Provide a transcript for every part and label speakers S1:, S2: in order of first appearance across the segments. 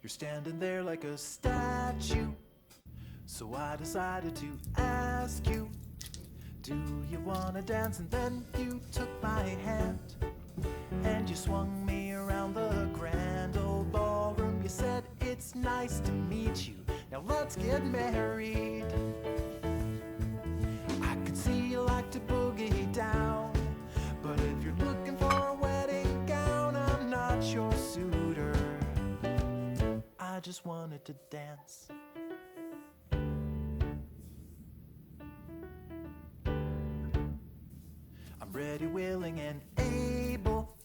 S1: You're standing there like a statue. So I decided to ask you, do you wanna dance? And then you took my hand and you swung me around the grand old ballroom. You said, it's nice to meet you, now let's get married. I could see you like to boogie down, but if you're looking for a wedding gown, I'm not your suitor. I just wanted to dance. I'm ready, willing, and able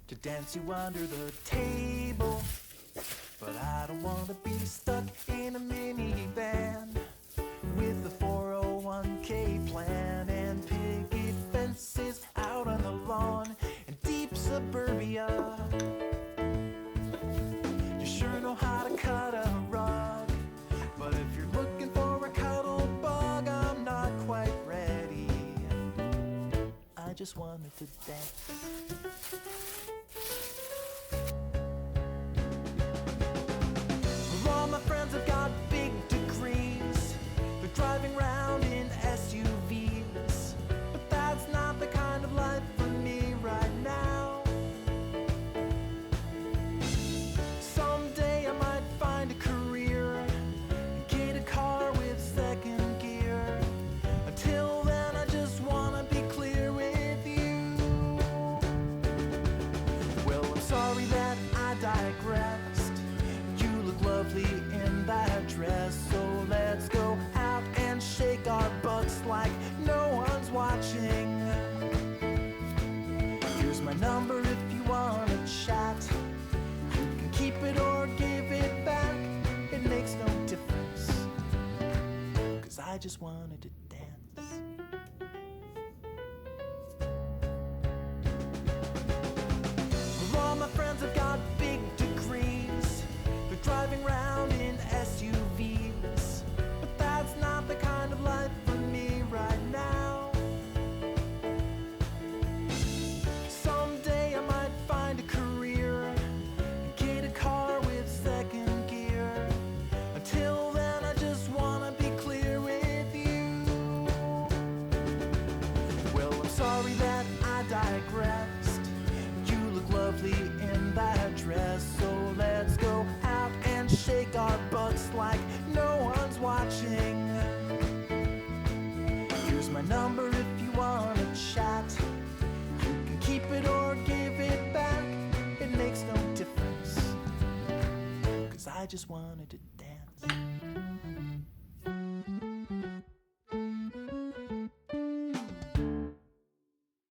S1: to dance you under the table, but I don't want to be stuck in a minivan with a 401k plan and picket fences out on the lawn in deep suburbia. You sure know how to cut a rug, but if you're looking for a cuddle bug, I'm not quite ready. I just wanted to dance. Well, all my friends have got big degrees. They're driving around in SUVs, but that's not the kind of life for me right now. Someday I might find a career and get a car with second gear. Until then I just wanna be clear with you. Well, I'm sorry that I digressed. You look lovely in that dress, so let's go out and shake our butts like no one's watching. Here's my number if you wanna chat. You can keep it or give it back, it makes no difference, 'cause I just wanted to dance. Well, all my friends have got big degrees. They're driving around in SUVs, but that's not the kind of life for me right now. Someday I might find a career and get a car with second gear. Until then I just wanna be clear with you. Well, I'm sorry that I digressed. You look lovely in that dress, so let's go out and shake our butts like no one's watching. Here's my number if you wanna chat. You can keep it or give it back, it makes no difference, 'cause I just wanted to dance.